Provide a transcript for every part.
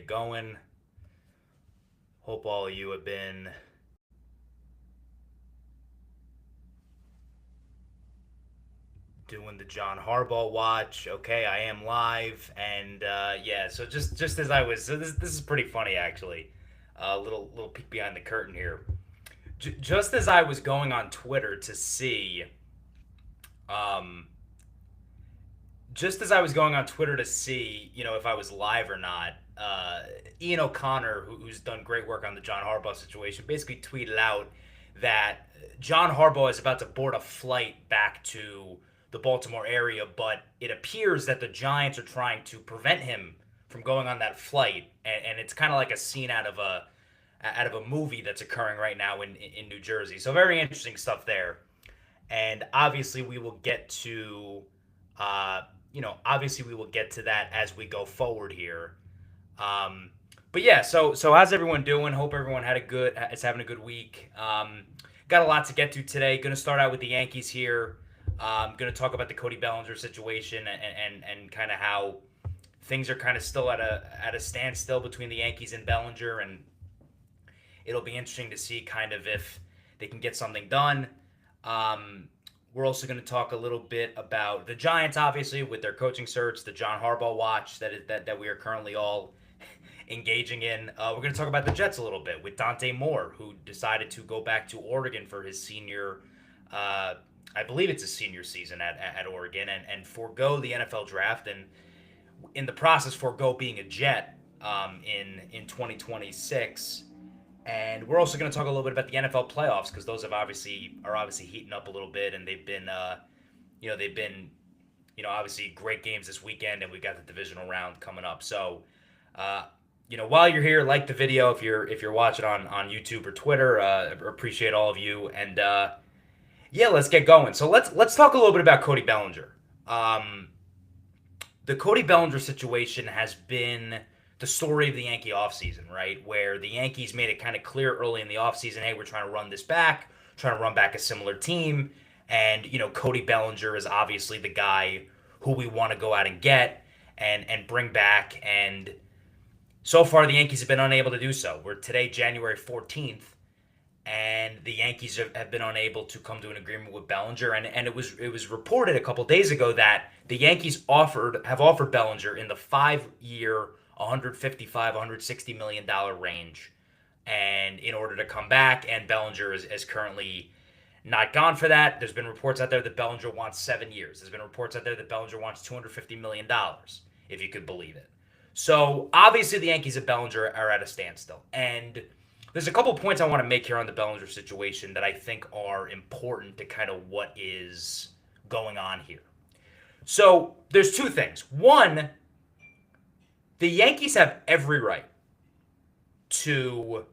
going? Hope all of you have been doing the John Harbaugh watch. Okay, I am live, and yeah. So just as I was, so this is pretty funny actually. Little peek behind the curtain here. Just as I was going on Twitter to see, um, just as I was going on Twitter to see, if I was live or not, Ian O'Connor, who's done great work on the John Harbaugh situation, basically tweeted out that John Harbaugh is about to board a flight back to the Baltimore area, but it appears that the Giants are trying to prevent him from going on that flight, and it's kind of like a scene out of a movie that's occurring right now in New Jersey. So very interesting stuff there, and obviously we will get to. Obviously we will get to that as we go forward here. But yeah, so how's everyone doing? Hope everyone is having a good week. Got a lot to get to today. Going to start out with the Yankees here. Going to talk about the Cody Bellinger situation and kind of how things are kind of still at a standstill between the Yankees and Bellinger, and it'll be interesting to see kind of if they can get something done. We're also going to talk a little bit about the Giants, obviously, with their coaching search, the John Harbaugh watch that we are currently all engaging in. We're going to talk about the Jets a little bit with Dante Moore, who decided to go back to Oregon for his senior, I believe it's his senior season at Oregon, and forgo the NFL draft, and in the process forgo being a Jet in 2026. And we're also going to talk a little bit about the NFL playoffs because those are obviously heating up a little bit, and they've been obviously great games this weekend, and we've got the divisional round coming up. So, while you're here, like the video if you're watching on YouTube or Twitter. Appreciate all of you, and yeah, let's get going. So let's talk a little bit about Cody Bellinger. The Cody Bellinger situation has been the story of the Yankee offseason, right? Where the Yankees made it kind of clear early in the offseason, hey, we're trying to run this back, trying to run back a similar team. And, Cody Bellinger is obviously the guy who we want to go out and get and bring back. And so far, the Yankees have been unable to do so. We're today, January 14th, and the Yankees have been unable to come to an agreement with Bellinger. And it was reported a couple days ago that the Yankees have offered Bellinger in the 5-year, $155-160 million range, and in order to come back, and Bellinger is currently not gone for that. There's been reports out there that Bellinger wants 7 years. There's been reports out there that Bellinger wants $250 million, if you could believe it. So obviously the Yankees and Bellinger are at a standstill, and there's a couple points I want to make here on the Bellinger situation that I think are important to kind of what is going on here. So there's two things. One, the Yankees have every right to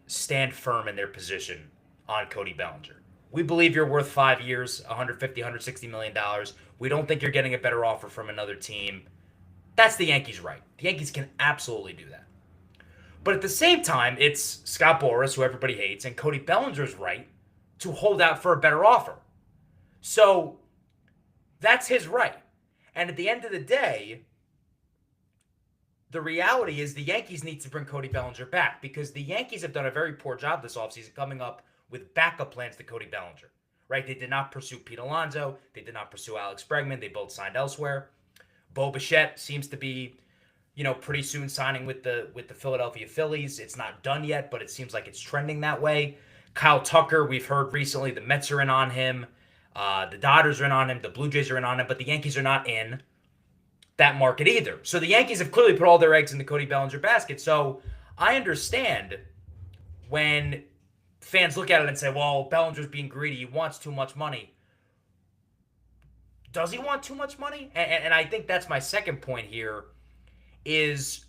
stand firm in their position on Cody Bellinger. We believe you're worth 5 years, $160 million. We don't think you're getting a better offer from another team. That's the Yankees' right. The Yankees can absolutely do that. But at the same time, it's Scott Boras, who everybody hates, and Cody Bellinger's right to hold out for a better offer. So that's his right. And at the end of the day, the reality is the Yankees need to bring Cody Bellinger back because the Yankees have done a very poor job this offseason coming up with backup plans to Cody Bellinger, right? They did not pursue Pete Alonso. They did not pursue Alex Bregman. They both signed elsewhere. Bo Bichette seems to be, pretty soon signing with the Philadelphia Phillies. It's not done yet, but it seems like it's trending that way. Kyle Tucker, we've heard recently the Mets are in on him. The Dodgers are in on him. The Blue Jays are in on him. But the Yankees are not in that market either. So the Yankees have clearly put all their eggs in the Cody Bellinger basket. So I understand when fans look at it and say, well, Bellinger's being greedy. He wants too much money. Does he want too much money? And I think that's my second point here is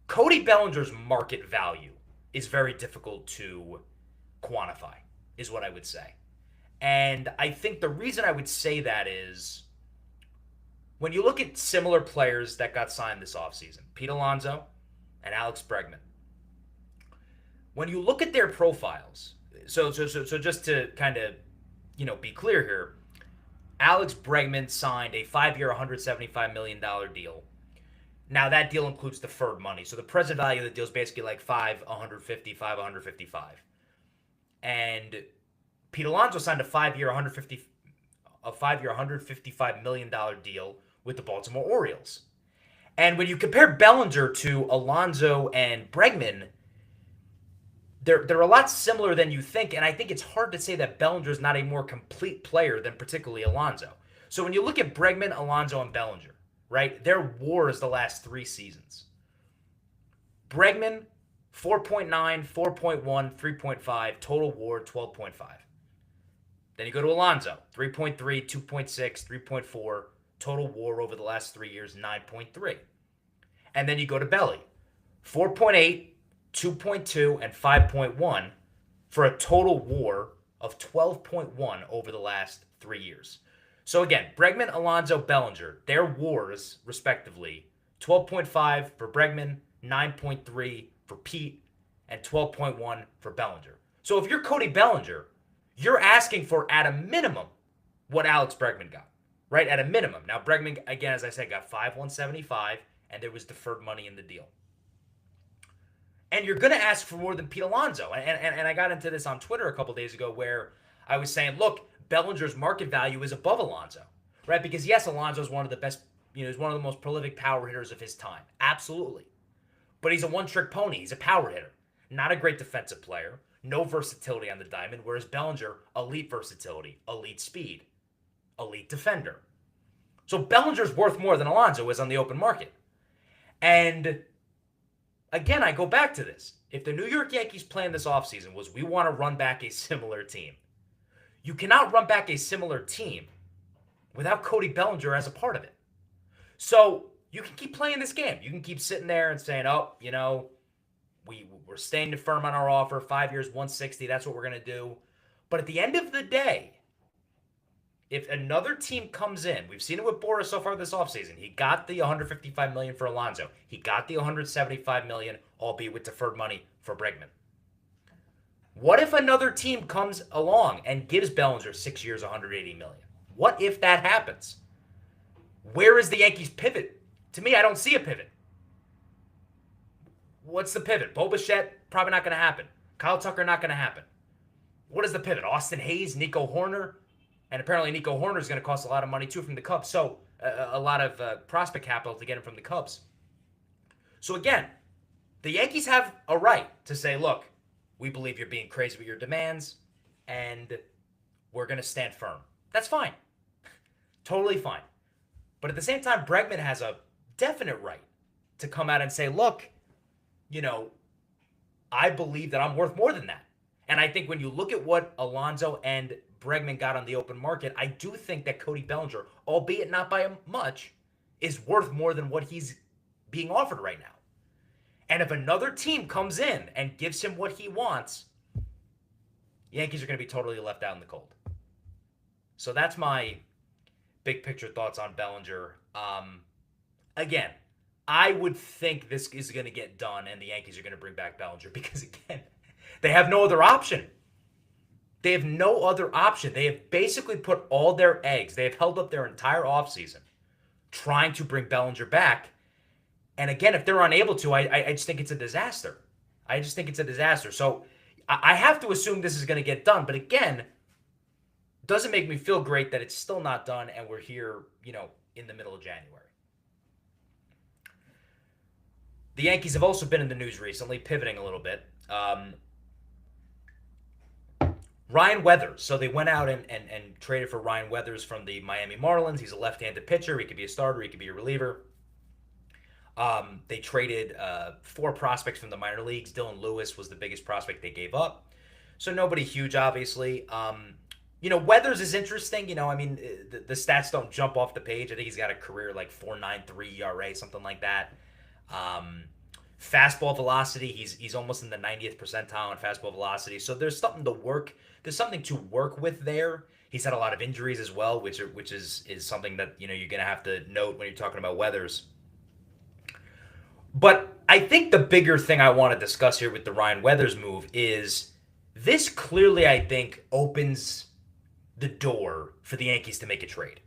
Cody Bellinger's market value is very difficult to quantify, is what I would say. And I think the reason I would say that is when you look at similar players that got signed this offseason, Pete Alonso and Alex Bregman, when you look at their profiles, so just to kind of, be clear here, Alex Bregman signed a 5-year, $175 million deal. Now, that deal includes deferred money. So the present value of the deal is basically like 155. And Pete Alonso signed a 5-year, $155 million deal with the Baltimore Orioles. And when you compare Bellinger to Alonso and Bregman, they're a lot similar than you think, and I think it's hard to say that Bellinger is not a more complete player than particularly Alonso. So when you look at Bregman, Alonso, and Bellinger, right, their wars the last 3 seasons. Bregman, 4.9, 4.1, 3.5, total WAR 12.5. Then you go to Alonso, 3.3, 2.6, 3.4, total WAR over the last 3 years, 9.3. And then you go to Belly, 4.8, 2.2, and 5.1 for a total WAR of 12.1 over the last 3 years. So again, Bregman, Alonso, Bellinger, their WARs, respectively, 12.5 for Bregman, 9.3 for Pete, and 12.1 for Bellinger. So if you're Cody Bellinger, you're asking for, at a minimum, what Alex Bregman got, right? At a minimum. Now, Bregman, again, as I said, got 5,175, and there was deferred money in the deal. And you're going to ask for more than Pete Alonso. And I got into this on Twitter a couple days ago where I was saying, look, Bellinger's market value is above Alonso, right? Because, yes, Alonso is one of the best, he's one of the most prolific power hitters of his time. Absolutely. But he's a one-trick pony. He's a power hitter. Not a great defensive player. No versatility on the diamond, whereas Bellinger, elite versatility, elite speed, elite defender. So Bellinger's worth more than Alonso is on the open market. And again, I go back to this. If the New York Yankees plan this offseason was we want to run back a similar team, you cannot run back a similar team without Cody Bellinger as a part of it. So you can keep playing this game. You can keep sitting there and saying, oh, we're staying firm on our offer, 5 years, 160, that's what we're going to do. But at the end of the day, if another team comes in, we've seen it with Boras so far this offseason. He got the $155 million for Alonso. He got the $175 million, albeit with deferred money, for Bregman. What if another team comes along and gives Bellinger 6 years, $180 million? What if that happens? Where is the Yankees' pivot? To me, I don't see a pivot. What's the pivot? Bo Bichette, probably not going to happen. Kyle Tucker, not going to happen. What is the pivot? Austin Hayes, Nico Horner? And apparently Nico Horner is going to cost a lot of money, too, from the Cubs. So a lot of prospect capital to get him from the Cubs. So again, the Yankees have a right to say, look, we believe you're being crazy with your demands, and we're going to stand firm. That's fine. Totally fine. But at the same time, Bregman has a definite right to come out and say, look, I believe that I'm worth more than that. And I think when you look at what Alonso and Bregman got on the open market, I do think that Cody Bellinger, albeit not by much, is worth more than what he's being offered right now. And if another team comes in and gives him what he wants, Yankees are going to be totally left out in the cold. So that's my big picture thoughts on Bellinger. Again, I would think this is going to get done and the Yankees are going to bring back Bellinger because, again, they have no other option. They have no other option. They have basically put all their eggs. They have held up their entire offseason trying to bring Bellinger back. And again, if they're unable to, I just think it's a disaster. I just think it's a disaster. So I have to assume this is going to get done. But again, it doesn't make me feel great that it's still not done and we're here, in the middle of January. The Yankees have also been in the news recently, pivoting a little bit. Ryan Weathers. So they went out and traded for Ryan Weathers from the Miami Marlins. He's a left-handed pitcher. He could be a starter. He could be a reliever. They traded 4 prospects from the minor leagues. Dylan Lewis was the biggest prospect they gave up. So nobody huge, obviously. Weathers is interesting. The stats don't jump off the page. I think he's got a career like 4.93 ERA, something like that. Fastball velocity, he's almost in the 90th percentile in fastball velocity. So there's something to work. There's something to work with there. He's had a lot of injuries as well, which is something that you're going to have to note when you're talking about Weathers. But I think the bigger thing I want to discuss here with the Ryan Weathers move is this clearly, I think, opens the door for the Yankees to make a trade.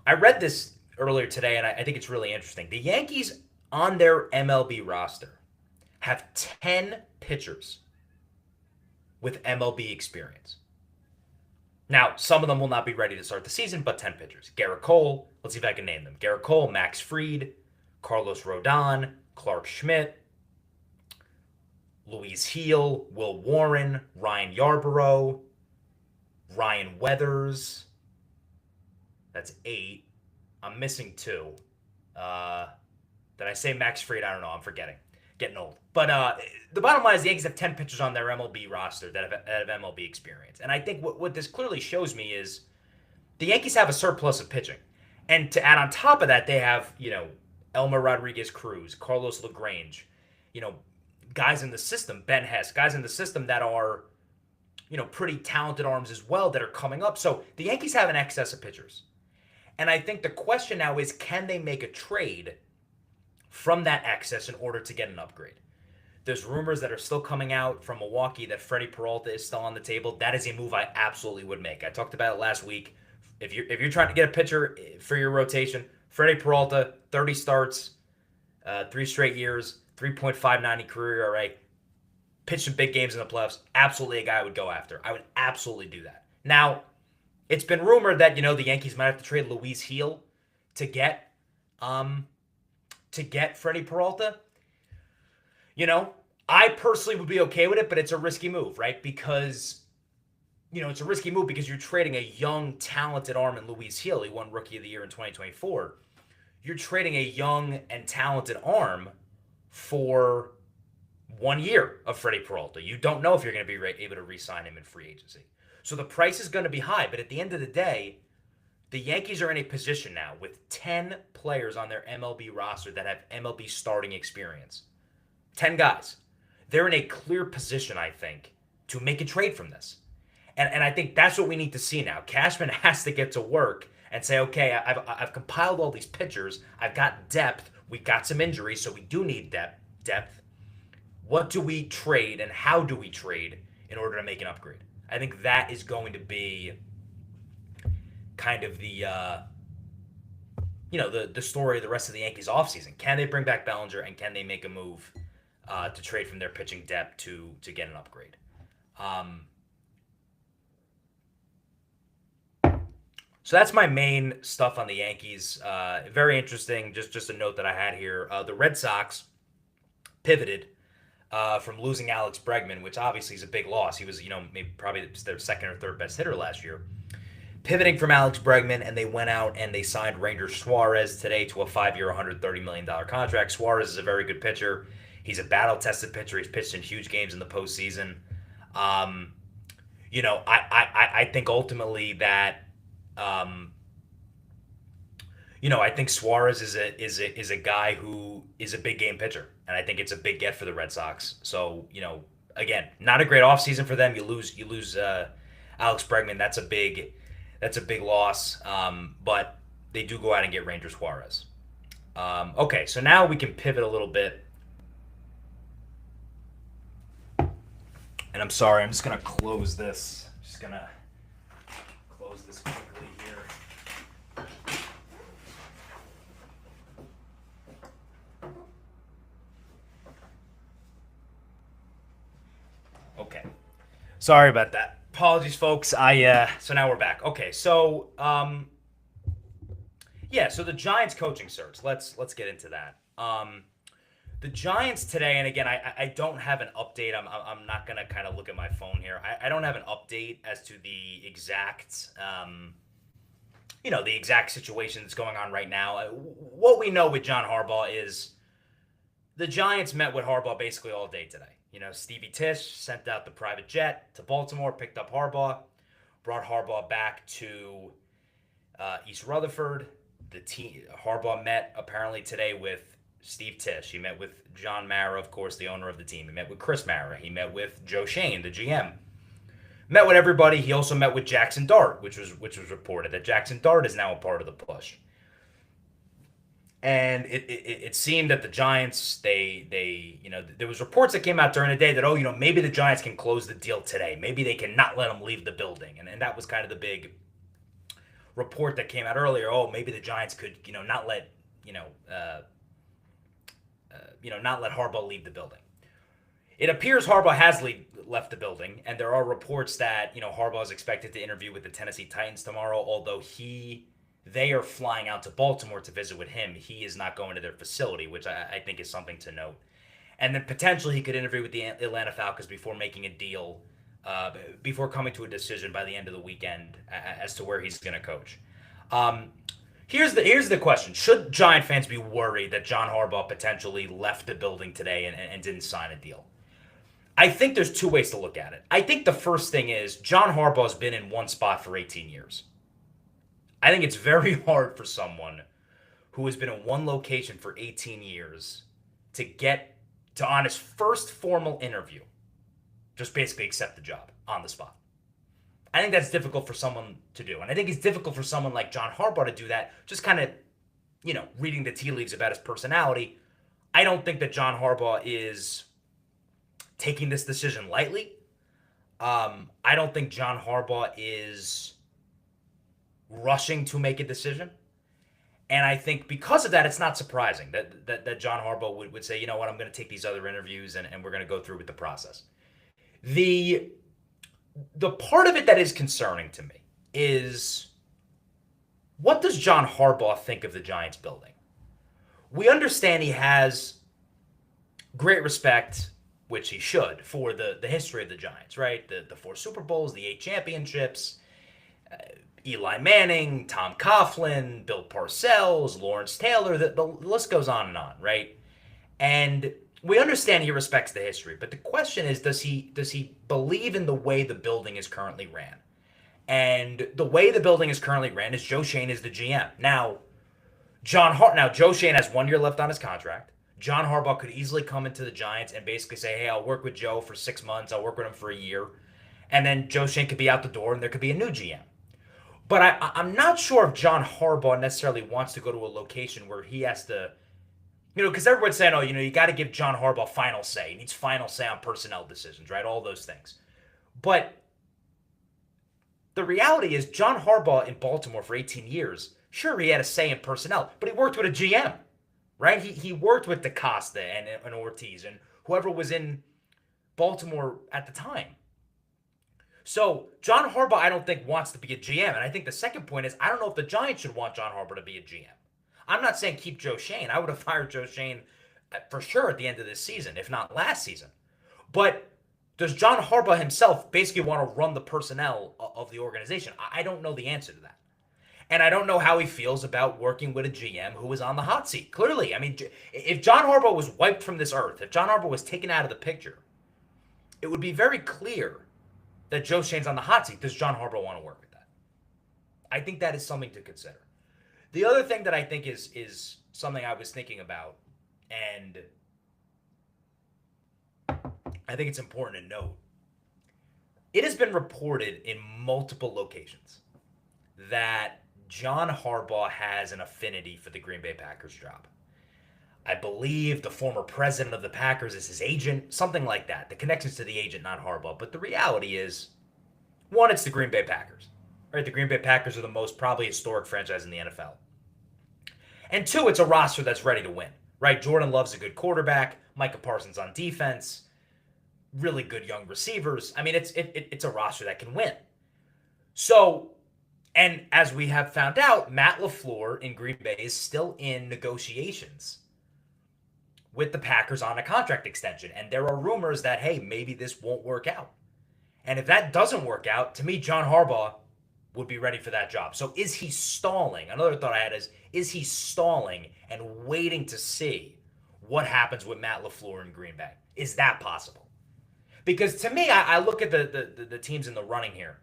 I read this earlier today, and I think it's really interesting. The Yankees on their MLB roster have 10 pitchers with MLB experience. Now, some of them will not be ready to start the season, but 10 pitchers. Garrett Cole, let's see if I can name them. Garrett Cole, Max Fried, Carlos Rodon, Clark Schmidt, Luis Heel, Will Warren, Ryan Yarborough, Ryan Weathers. That's 8. I'm missing 2. Did I say Max Fried? I don't know. I'm forgetting. Getting old. But the bottom line is the Yankees have 10 pitchers on their MLB roster that have MLB experience. And I think what this clearly shows me is the Yankees have a surplus of pitching. And to add on top of that, they have, Elmer Rodriguez Cruz, Carlos LaGrange, guys in the system, Ben Hess, guys in the system that are, pretty talented arms as well that are coming up. So the Yankees have an excess of pitchers. And I think the question now is, can they make a trade from that excess in order to get an upgrade? There's rumors that are still coming out from Milwaukee that Freddie Peralta is still on the table. That is a move I absolutely would make. I talked about it last week. If you're trying to get a pitcher for your rotation, Freddie Peralta, 30 starts, 3 straight years, 3.590 career ERA, pitched some big games in the playoffs. Absolutely a guy I would go after. I would absolutely do that. Now, it's been rumored that the Yankees might have to trade Luis Heel to get Freddie Peralta. I personally would be okay with it, but it's a risky move, right? Because it's a risky move because you're trading a young, talented arm in Luis Heel. He won Rookie of the Year in 2024. You're trading a young and talented arm for 1 year of Freddie Peralta. You don't know if you're going to be able to re-sign him in free agency. So the price is going to be high, but at the end of the day, the Yankees are in a position now with 10 players on their MLB roster that have MLB starting experience. 10 guys. They're in a clear position, I think, to make a trade from this. And I think that's what we need to see now. Cashman has to get to work and say, okay, I've compiled all these pitchers. I've got depth. We've got some injuries, so we do need depth. What do we trade and how do we trade in order to make an upgrade? I think that is going to be kind of the story of the rest of the Yankees offseason. Can they bring back Bellinger and can they make a move to trade from their pitching depth to get an upgrade? So that's my main stuff on the Yankees. Very interesting. Just a note that I had here. The Red Sox pivoted from losing Alex Bregman, which obviously is a big loss. He was, maybe probably their second or third best hitter last year. Pivoting from Alex Bregman, and they went out and they signed Ranger Suarez today to a 5-year, $130 million contract. Suarez is a very good pitcher. He's a battle-tested pitcher. He's pitched in huge games in the postseason. I think ultimately that, I think Suarez is a guy who is a big game pitcher, and I think it's a big get for the Red Sox. So, again, not a great offseason for them. You lose Alex Bregman. That's a big loss. But they do go out and get Ranger Suarez. Okay, so now we can pivot a little bit. And I'm sorry, I'm just gonna close this. Just gonna close this quickly here. Okay. Sorry about that. Apologies, folks. So now we're back. Okay, so so the Giants coaching search. Let's get into that. The Giants today, and again, I don't have an update. I'm not gonna kind of look at my phone here. I don't have an update as to the exact the exact situation that's going on right now. What we know with John Harbaugh is the Giants met with Harbaugh basically all day today. Stevie Tisch sent out the private jet to Baltimore, picked up Harbaugh, brought Harbaugh back to East Rutherford. The team Harbaugh met apparently today with Steve Tisch. He met with John Mara, of course, the owner of the team. He met with Chris Mara. He met with Joe Shane, the GM. Met with everybody. He also met with Jackson Dart, which was reported that Jackson Dart is now a part of the push. And it seemed that the Giants, there was reports that came out during the day that, maybe the Giants can close the deal today. Maybe they can not let him leave the building. And that was kind of the big report that came out earlier. Oh, maybe the Giants could, not let, not let Harbaugh leave the building. It appears Harbaugh has left the building, and there are reports that, Harbaugh is expected to interview with the Tennessee Titans tomorrow, although they are flying out to Baltimore to visit with him. He is not going to their facility, which I think is something to note. And then potentially he could interview with the Atlanta Falcons before making a deal, before coming to a decision by the end of the weekend as to where he's going to coach. Here's the question. Should Giant fans be worried that John Harbaugh potentially left the building today and didn't sign a deal? I think there's two ways to look at it. I think the first thing is John Harbaugh's been in one spot for 18 years. I think it's very hard for someone who has been in one location for 18 years to get to, on his first formal interview, just basically accept the job on the spot. I think that's difficult for someone to do. And I think it's difficult for someone like John Harbaugh to do that, just kind of, reading the tea leaves about his personality. I don't think that John Harbaugh is taking this decision lightly. I don't think John Harbaugh is rushing to make a decision. And I think because of that, it's not surprising that John Harbaugh would say, you know what, I'm going to take these other interviews and we're going to go through with the process. The part of it that is concerning to me is, what does John Harbaugh think of the Giants building? We understand he has great respect, which he should, for the history of the Giants, right? The 4 Super Bowls, the 8 championships, Eli Manning, Tom Coughlin, Bill Parcells, Lawrence Taylor, the list goes on, right? And we understand he respects the history, but the question is, does he believe in the way the building is currently ran? And the way the building is currently ran is Joe Schoen is the GM. Now, Joe Schoen has 1 year left on his contract. John Harbaugh could easily come into the Giants and basically say, hey, I'll work with Joe for 6 months. I'll work with him for a year. And then Joe Schoen could be out the door and there could be a new GM. But I'm not sure if John Harbaugh necessarily wants to go to a location where he has to, because everyone's saying, you got to give John Harbaugh final say. He needs final say on personnel decisions, right? All those things. But the reality is John Harbaugh in Baltimore for 18 years, sure, he had a say in personnel, but he worked with a GM, right? He worked with DaCosta and Ortiz and whoever was in Baltimore at the time. So John Harbaugh, I don't think, wants to be a GM. And I think the second point is, I don't know if the Giants should want John Harbaugh to be a GM. I'm not saying keep Joe Schoen. I would have fired Joe Schoen for sure at the end of this season, if not last season. But does John Harbaugh himself basically want to run the personnel of the organization? I don't know the answer to that. And I don't know how he feels about working with a GM who is on the hot seat. Clearly, I mean, if John Harbaugh was wiped from this earth, if John Harbaugh was taken out of the picture, it would be very clear that Joe Schoen's on the hot seat. Does John Harbaugh want to work with that? I think that is something to consider. The other thing that I think is something I was thinking about, and I think it's important to note, it has been reported in multiple locations that John Harbaugh has an affinity for the Green Bay Packers job. I believe the former president of the Packers is his agent, something like that. The connection's to the agent, not Harbaugh. But the reality is, one, it's the Green Bay Packers. Right? The Green Bay Packers are the most probably historic franchise in the NFL. And two, it's a roster that's ready to win. Right? Jordan Love's a good quarterback. Micah Parsons on defense. Really good young receivers. I mean, it's a roster that can win. So, and as we have found out, Matt LaFleur in Green Bay is still in negotiations with the Packers on a contract extension. And there are rumors that, hey, maybe this won't work out. And if that doesn't work out, to me, John Harbaugh would be ready for that job. So is he stalling? Another thought I had is he stalling and waiting to see what happens with Matt LaFleur in Green Bay? Is that possible? Because to me, I look at the teams in the running here.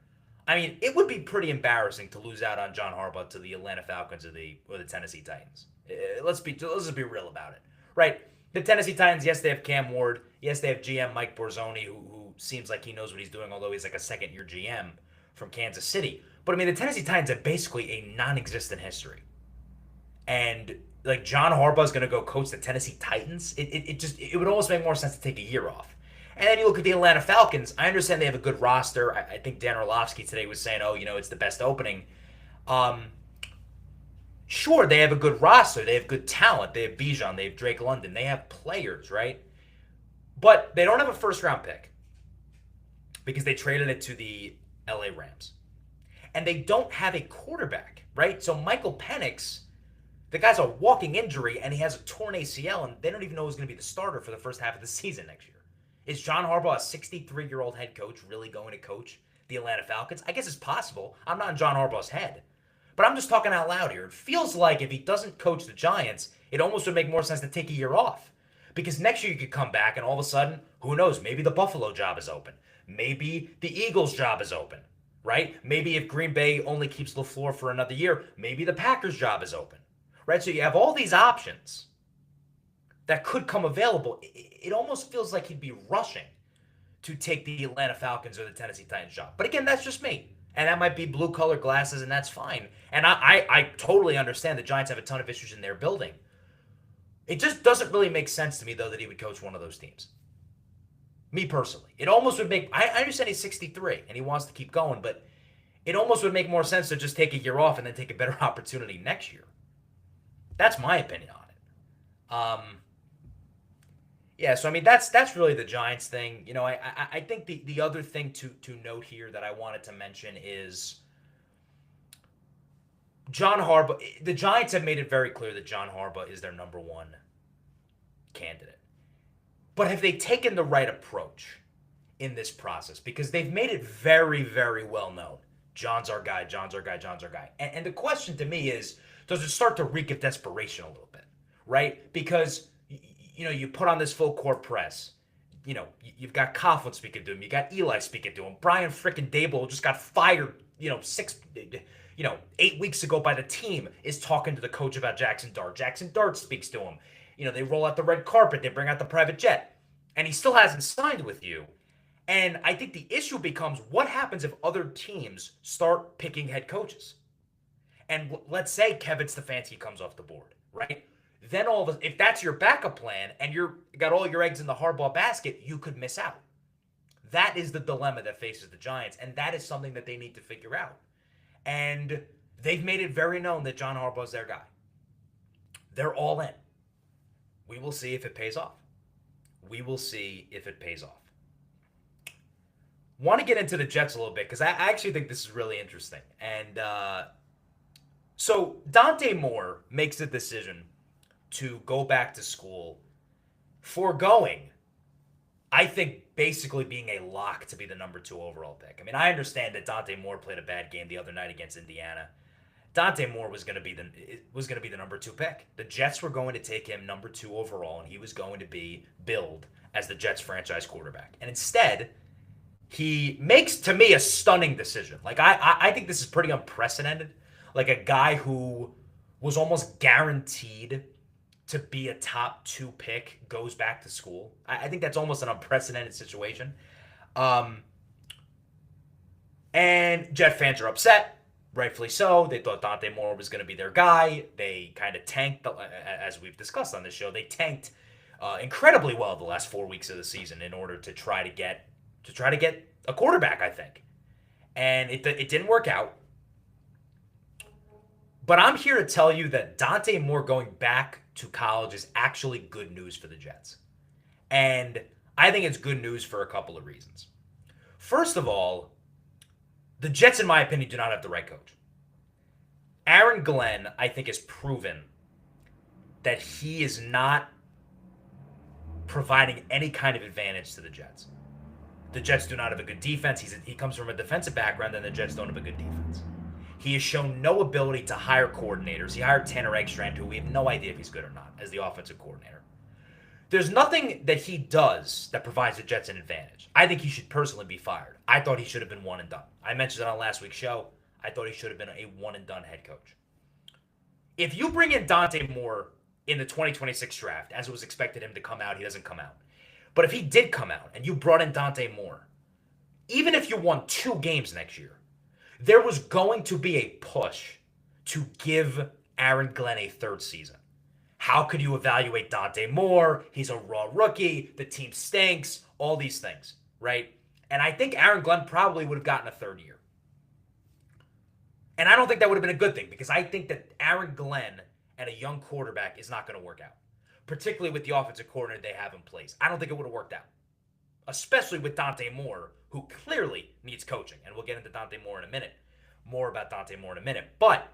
I mean, it would be pretty embarrassing to lose out on John Harbaugh to the Atlanta Falcons or the Tennessee Titans. Let's just be real about it, right? The Tennessee Titans, yes, they have Cam Ward. Yes, they have GM Mike Borzoni, who seems like he knows what he's doing, although he's like a second-year GM from Kansas City. But, I mean, the Tennessee Titans have basically a non-existent history. And like John Harbaugh is going to go coach the Tennessee Titans. It would almost make more sense to take a year off. And then you look at the Atlanta Falcons. I understand they have a good roster. I think Dan Orlovsky today was saying, "Oh, it's the best opening." Um, sure, they have a good roster. They have good talent. They have Bijan. They have Drake London. They have players, right? But they don't have a first round pick because they traded it to the LA Rams. And they don't have a quarterback, right? So Michael Penix, the guy's a walking injury and he has a torn ACL, and they don't even know who's going to be the starter for the first half of the season next year. Is John Harbaugh, a 63-year-old head coach, really going to coach the Atlanta Falcons? I guess it's possible. I'm not in John Harbaugh's head. But I'm just talking out loud here. It feels like if he doesn't coach the Giants, it almost would make more sense to take a year off. Because next year you could come back and all of a sudden, who knows, maybe the Buffalo job is open. Maybe the Eagles job is open, right? Maybe if Green Bay only keeps LaFleur for another year, maybe the Packers job is open, right? So you have all these options that could come available. It almost feels like he'd be rushing to take the Atlanta Falcons or the Tennessee Titans job. But again, that's just me. And that might be blue-collar glasses, and that's fine. And I totally understand the Giants have a ton of issues in their building. It just doesn't really make sense to me, though, that he would coach one of those teams. Me personally. It almost would make... I understand he's 63, and he wants to keep going, but it almost would make more sense to just take a year off and then take a better opportunity next year. That's my opinion on it. Yeah, so I mean that's really the Giants thing. I think the other thing to note here that I wanted to mention is John Harbaugh. The Giants have made it very clear that John Harbaugh is their number one candidate. But have they taken the right approach in this process? Because they've made it very, very well known. John's our guy, John's our guy, John's our guy. And the question to me is, does it start to reek of desperation a little bit, right? Because you put on this full court press. You've got Coughlin speaking to him. You got Eli speaking to him. Brian frickin' Daboll just got fired, 8 weeks ago by the team, is talking to the coach about Jackson Dart. Jackson Dart speaks to him. They roll out the red carpet. They bring out the private jet. And he still hasn't signed with you. And I think the issue becomes, what happens if other teams start picking head coaches? And let's say Kevin Stefanski comes off the board, right? Then if that's your backup plan and you're got all your eggs in the Harbaugh basket, you could miss out. That is the dilemma that faces the Giants, and that is something that they need to figure out. And they've made it very known that John Harbaugh is their guy. They're all in. We will see if it pays off. We will see if it pays off. Want to get into the Jets a little bit because I actually think this is really interesting. And so Dante Moore makes a decision to go back to school, foregoing, I think, basically being a lock to be the number 2 overall pick. I mean, I understand that Dante Moore played a bad game the other night against Indiana. Dante Moore was going to be the number 2 pick. The Jets were going to take him number 2 overall, and he was going to be billed as the Jets franchise quarterback. And instead, he makes, to me, a stunning decision. Like, I think this is pretty unprecedented. Like, a guy who was almost guaranteed to be a top 2 pick goes back to school. I think that's almost an unprecedented situation. And Jet fans are upset, rightfully so. They thought Dante Moore was going to be their guy. They kind of tanked, as we've discussed on this show, they tanked incredibly well the last 4 weeks of the season in order to try to get a quarterback, I think. And it didn't work out. But I'm here to tell you that Dante Moore going back to college is actually good news for the Jets. And I think it's good news for a couple of reasons. First of all, the Jets, in my opinion, do not have the right coach. Aaron Glenn, I think, has proven that he is not providing any kind of advantage to the Jets. The Jets do not have a good defense. He comes from a defensive background, and the Jets don't have a good defense. He has shown no ability to hire coordinators. He hired Tanner Eggstrand, who we have no idea if he's good or not, as the offensive coordinator. There's nothing that he does that provides the Jets an advantage. I think he should personally be fired. I thought he should have been one and done. I mentioned it on last week's show. I thought he should have been a one and done head coach. If you bring in Dante Moore in the 2026 draft, as it was expected him to come out, he doesn't come out. But if he did come out and you brought in Dante Moore, even if you won 2 games next year, there was going to be a push to give Aaron Glenn a 3rd season. How could you evaluate Dante Moore? He's a raw rookie. The team stinks. All these things, right? And I think Aaron Glenn probably would have gotten a third year. And I don't think that would have been a good thing because I think that Aaron Glenn and a young quarterback is not going to work out, particularly with the offensive coordinator they have in place. I don't think it would have worked out, especially with Dante Moore, who clearly needs coaching. And we'll get into Dante Moore in a minute, more about Dante Moore in a minute. But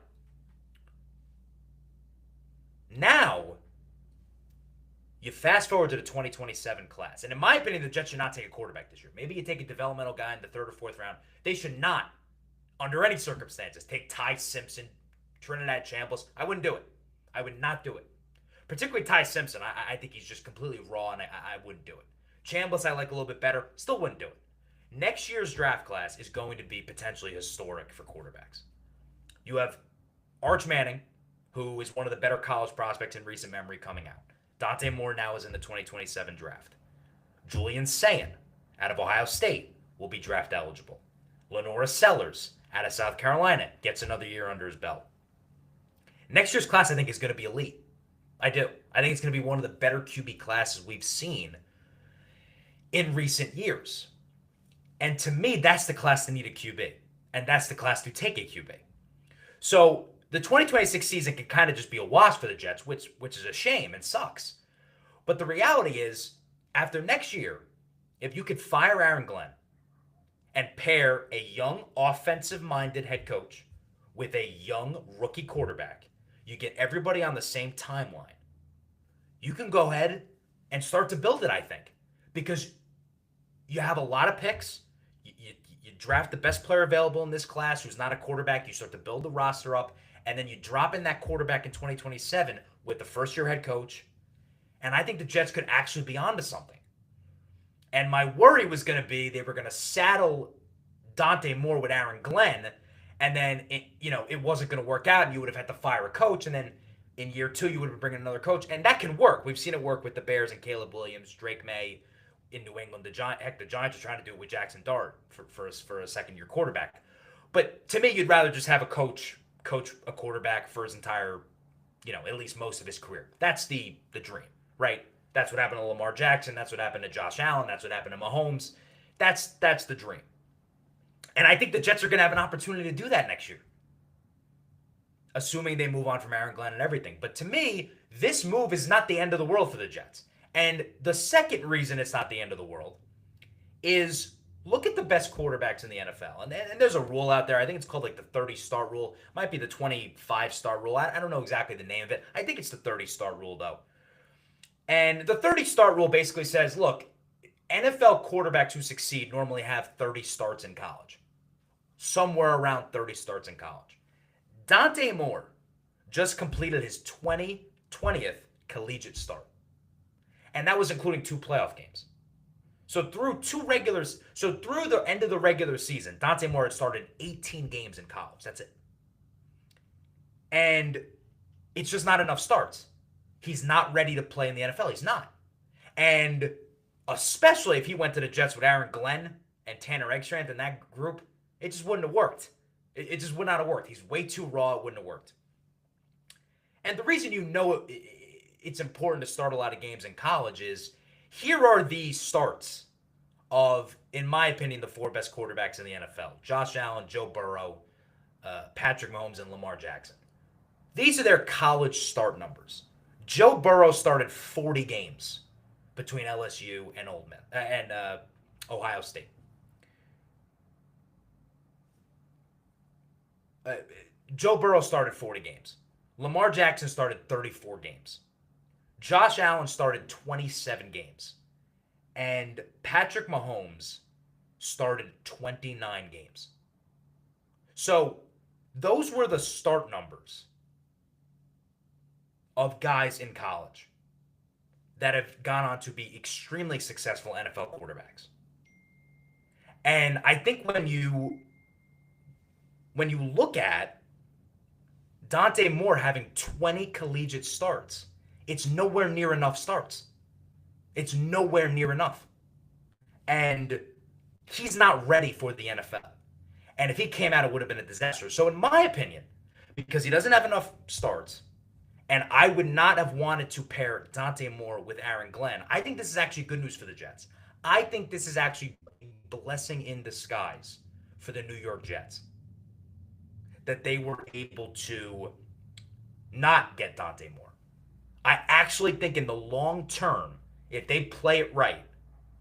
now you fast forward to the 2027 class. And in my opinion, the Jets should not take a quarterback this year. Maybe you take a developmental guy in the third or fourth round. They should not, under any circumstances, take Ty Simpson, Trinidad Chambliss. I wouldn't do it. I would not do it. Particularly Ty Simpson. I think he's just completely raw, and I wouldn't do it. Chambliss I like a little bit better. Still wouldn't do it. Next year's draft class is going to be potentially historic for quarterbacks. You have Arch Manning, who is one of the better college prospects in recent memory coming out. Dante Moore now is in the 2027 draft. Julian Sayin out of Ohio State will be draft eligible. Lenora Sellers out of South Carolina gets another year under his belt. Next year's class, I think, is going to be elite. I do. I think it's going to be one of the better QB classes we've seen in recent years. And to me, that's the class to need a QB. And that's the class to take a QB. So the 2026 season can kind of just be a wash for the Jets, which is a shame and sucks. But the reality is, after next year, if you could fire Aaron Glenn and pair a young offensive-minded head coach with a young rookie quarterback, you get everybody on the same timeline. You can go ahead and start to build it, I think, because you have a lot of picks. You draft the best player available in this class who's not a quarterback. You start to build the roster up, and then you drop in that quarterback in 2027 with the first-year head coach. And I think the Jets could actually be onto something. And my worry was going to be they were going to saddle Dante Moore with Aaron Glenn, and then it wasn't going to work out, and you would have had to fire a coach, and then in year 2 you would have been bringing another coach, and that can work. We've seen it work with the Bears and Caleb Williams, Drake May in New England. The Giants are trying to do it with Jackson Dart for a second-year quarterback. But to me, you'd rather just have a coach a quarterback for his entire, at least most of his career. That's the dream, right? That's what happened to Lamar Jackson. That's what happened to Josh Allen. That's what happened to Mahomes. That's the dream. And I think the Jets are going to have an opportunity to do that next year, assuming they move on from Aaron Glenn and everything. But to me, this move is not the end of the world for the Jets. And the second reason it's not the end of the world is look at the best quarterbacks in the NFL. And there's a rule out there. I think it's called like the 30-star rule. Might be the 25-star rule. I don't know exactly the name of it. I think it's the 30-star rule, though. And the 30-star rule basically says, look, NFL quarterbacks who succeed normally have 30 starts in college. Somewhere around 30 starts in college. Dante Moore just completed his 20th collegiate start. And that was including 2 playoff games. So through the end of the regular season, Dante Moore had started 18 games in college. That's it. And it's just not enough starts. He's not ready to play in the NFL. He's not. And especially if he went to the Jets with Aaron Glenn and Tanner Eggstrand in that group, it just wouldn't have worked. It just would not have worked. He's way too raw. It wouldn't have worked. And the reason it's important to start a lot of games in college is here are the starts of, in my opinion, the 4 best quarterbacks in the NFL. Josh Allen, Joe Burrow, Patrick Mahomes, and Lamar Jackson. These are their college start numbers. Joe Burrow started 40 games between LSU and Ohio State. Joe Burrow started 40 games. Lamar Jackson started 34 games. Josh Allen started 27 games. And Patrick Mahomes started 29 games. So those were the start numbers of guys in college that have gone on to be extremely successful NFL quarterbacks. And I think when you look at Dante Moore having 20 collegiate starts, it's nowhere near enough starts. It's nowhere near enough. And he's not ready for the NFL. And if he came out, it would have been a disaster. So in my opinion, because he doesn't have enough starts, And I would not have wanted to pair Dante Moore with Aaron Glenn. I think this is actually good news for the Jets. I think this is actually a blessing in disguise for the New York Jets that they were able to not get Dante Moore. I actually think in the long term, if they play it right,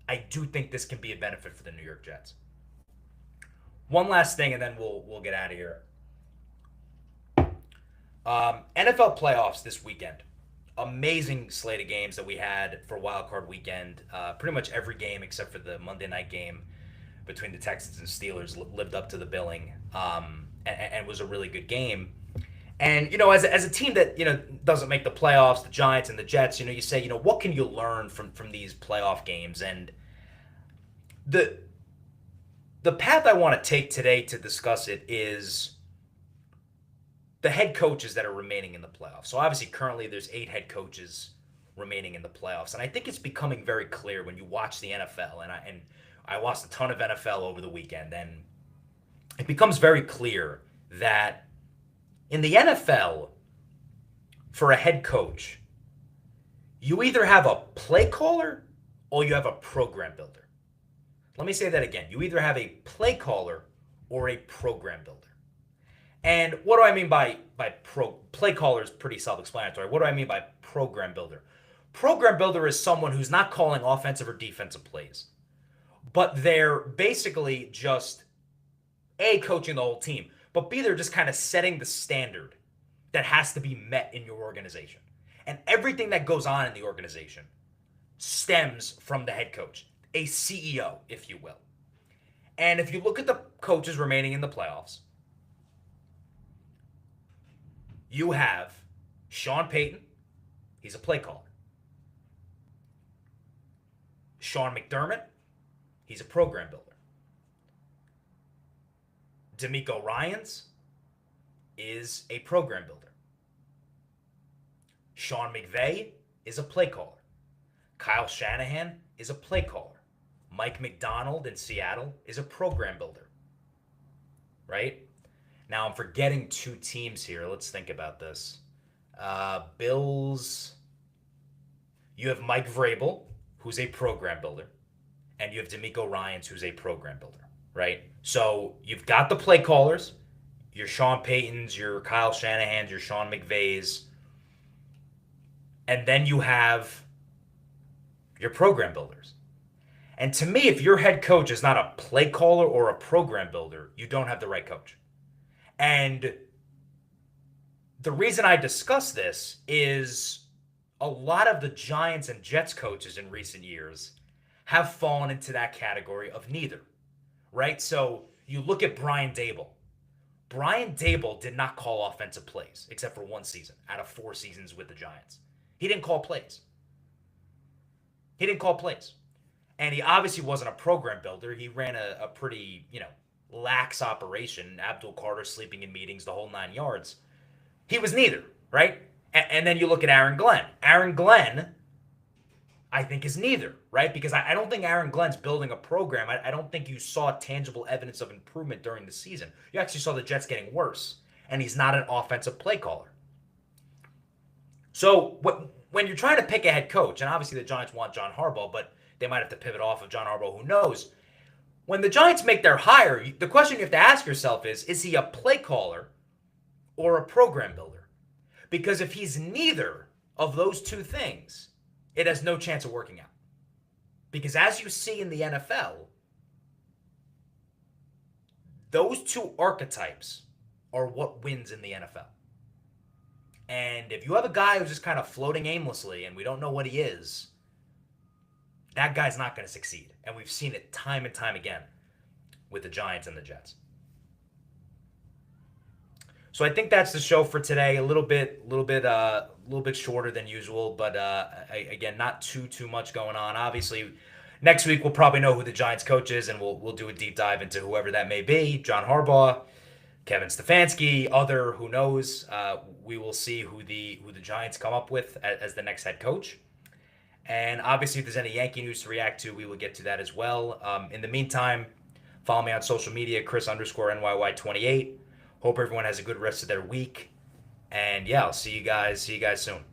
I do think this can be a benefit for the New York Jets. One last thing, and then we'll get out of here. NFL playoffs this weekend. Amazing slate of games that we had for Wild Card Weekend. Pretty much every game except for the Monday night game between the Texans and Steelers lived up to the billing, and was a really good game. And as a team that doesn't make the playoffs, the Giants and the Jets, you say, what can you learn from these playoff games? And the path I want to take today to discuss it is the head coaches that are remaining in the playoffs. So obviously, currently there's 8 head coaches remaining in the playoffs, and I think it's becoming very clear when you watch the NFL. And I watched a ton of NFL over the weekend, and it becomes very clear that in the NFL, for a head coach, you either have a play caller or you have a program builder. Let me say that again. You either have a play caller or a program builder. And what do I mean by play caller is pretty self-explanatory. What do I mean by program builder? Program builder is someone who's not calling offensive or defensive plays, but they're basically just A, coaching the whole team, but B, they're just kind of setting the standard that has to be met in your organization. And everything that goes on in the organization stems from the head coach, a CEO, if you will. And if you look at the coaches remaining in the playoffs, you have Sean Payton. He's a play caller. Sean McDermott. He's a program builder. D'Amico Ryans is a program builder. Sean McVay is a play caller. Kyle Shanahan is a play caller. Mike McDonald in Seattle is a program builder. Right? Now, I'm forgetting 2 teams here. Let's think about this. Bills. You have Mike Vrabel, who's a program builder. And you have D'Amico Ryans, who's a program builder. Right? So, you've got the play callers. Your Sean Paytons, your Kyle Shanahans, your Sean McVays. And then you have your program builders. And to me, if your head coach is not a play caller or a program builder, you don't have the right coach. And the reason I discuss this is a lot of the Giants and Jets coaches in recent years have fallen into that category of neither, right? So you look at Brian Daboll. Brian Daboll did not call offensive plays except for 1 season out of 4 seasons with the Giants. He didn't call plays. And he obviously wasn't a program builder. He ran a pretty, lax operation. Abdul Carter sleeping in meetings, the whole 9 yards. He was neither, right? And then you look at Aaron Glenn. Aaron Glenn, I think, is neither, right? Because I don't think Aaron Glenn's building a program. I don't think you saw tangible evidence of improvement during the season. You actually saw the Jets getting worse. And he's not an offensive play caller. So when you're trying to pick a head coach, and obviously the Giants want John Harbaugh, but they might have to pivot off of John Harbaugh, who knows. When the Giants make their hire, the question you have to ask yourself is he a play caller or a program builder? Because if he's neither of those 2 things, it has no chance of working out. Because as you see in the NFL, those 2 archetypes are what wins in the NFL. And if you have a guy who's just kind of floating aimlessly and we don't know what he is, that guy's not going to succeed. And we've seen it time and time again with the Giants and the Jets. So I think that's the show for today. A little bit shorter than usual, but again, not too much going on. Obviously, next week we'll probably know who the Giants coach is, and we'll do a deep dive into whoever that may be. John Harbaugh, Kevin Stefanski, who knows. We will see who the Giants come up with as the next head coach. And obviously, if there's any Yankee news to react to, we will get to that as well. In the meantime, follow me on social media, Chris_NYY28. Hope everyone has a good rest of their week. And yeah, I'll see you guys. See you guys soon.